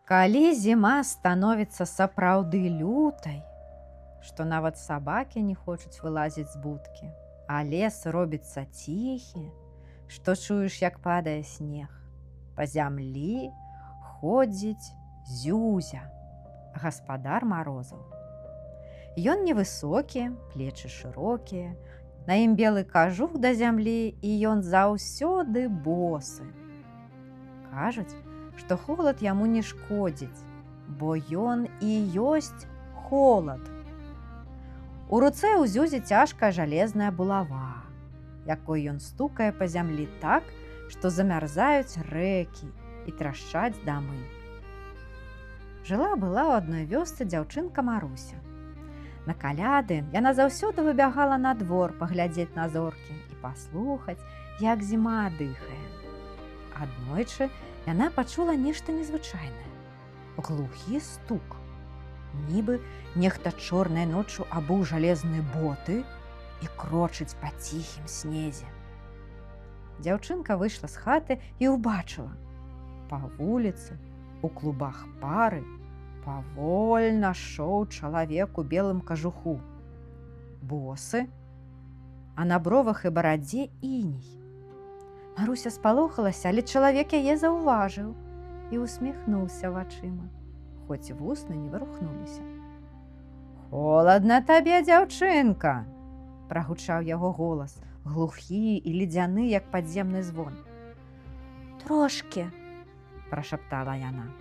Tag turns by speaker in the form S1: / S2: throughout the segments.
S1: Калі зіма становіцца сапраўды лютай, што нават сабакі не хочуць вылазіць з будкі, а лес робіцца ціхі, што чуеш, як падае снег. Па зямлі ходзіць Зюзя, гаспадар марозаў. Ён невысокі, плечы шырокія, на ім белы кажух да зямлі, і ён заўсёды босы. Кажуць, што холад яму не шкодзіць, бо ён і ёсць холад. У руцэ ў Зюзі цяжкая жалезная булава, якой ён стукае па зямлі так, што замярзаюць рэкі і трашчаць дамы. Жыла-была ў адной вёсцы дзяўчынка Маруся. На каляды яна заўсёды выбягала на двор паглядзець на зоркі і паслухаць, як зіма дыхае. Аднойчы яна пачула нешта незвычайнае. Глухі стук. Нібы нехта чорнай ноччу абуў жалезныя боты і крочыць па ціхім снезе. Дзяўчынка выйшла з хаты і ўбачыла. Па вуліцы, у клубах пары, павольна шоў чалавек у белым кажуху. Босы, а на бровах і барадзе іней. Маруся спалохалася, але чалавек яе заўважыў і усміхнуўся вачыма, хоць вусны не варухнуліся. «Холадна табе, дзяўчынка!» – прагучаў яго голас, глухі і ледзяны, як падземны звон. «Трошкі!» – прашаптала яна.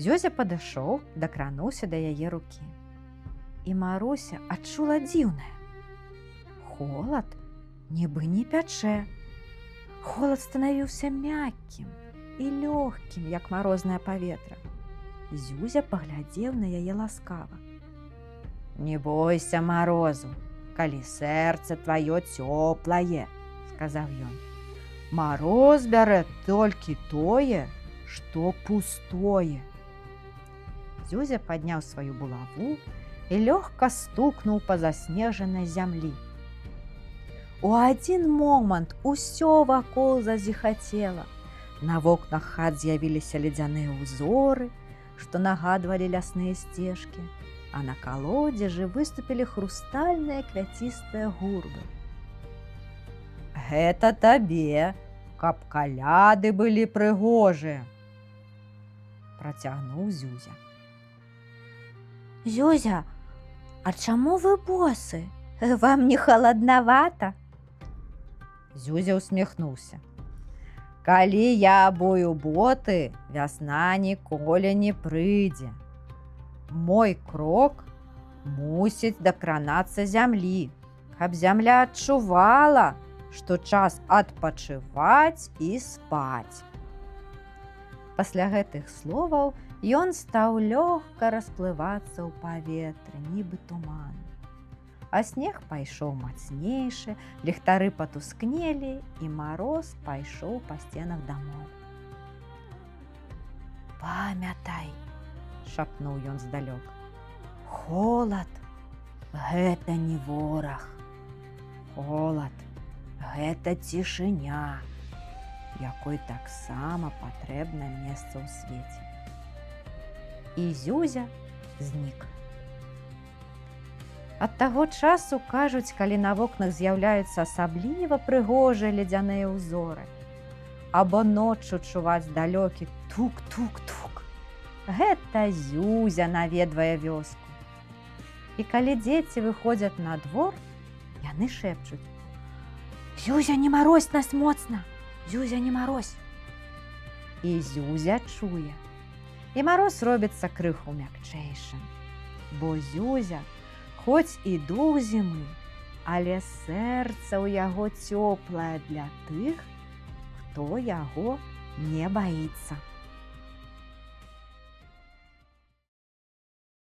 S1: Зёзя падышоў, дакрануўся да яе рукі. І Маруся адчула дзіўнае. Холад нібы не пячэ. Холад станавіўся мяккім і лёгкім, як марознае паветра. Зюзя паглядзеў на яе ласкава. «Не бойся марозу, калі сэрца тваё цёплае», – сказаў ён. «Мароз бярэ толькі тое, што пустое». Зюзя падняў сваю булаву і лёгка стукнуў па заснежанай зямлі. У адзін момант усё вакол зазіхацела. На вокнах хат з'явіліся ледзяныя ўзоры, што нагадвалі лясныя сцежкі, а на калодзежы выступілі хрустальныя квяцістыя гурбы. «Гэта табе, каб каляды былі прыгожыя», – працягнуў Зюзя. «Зюзя, а чаму вы босы? Вам не халаднавата?» Зюзя усміхнуўся. «Калі я абую боты, вясна ніколі не прыйдзе. Мой крок мусіць дакранацца зямлі, каб зямля адчувала, што час адпачываць і спаць». Пасля гэтых словаў ён стаў лёгка расплывацца ў паветры, нібы туман. А снег пайшоў мацнейшы, ліхтары патускнелі, і мароз пайшоў па сценах дамоў. «Памятай», – шапнуў ён здалёк, – «холад – гэта не вораг. Холад – гэта цішыня, якой таксама патрэбна месца ў свеце». І Зюзя знік. Ад таго часу, кажуць, калі на вокнах з'яўляюцца асабліва прыгожыя ледзяныя ўзоры, або ноччу чуваць далёкі тук-тук-тук, гэта Зюзя наведвае вёску. І калі дзеці выходзяць на двор, яны шэпчуць: «Зюзя, не марозь нас моцна! Зюзя, не марозь!» І Зюзя чуе. І мароз робіцца крыху мякчэйшым, бо Зюзя хоць і дух зімы, але сэрца ў яго цёплае для тых, хто яго не баіцца.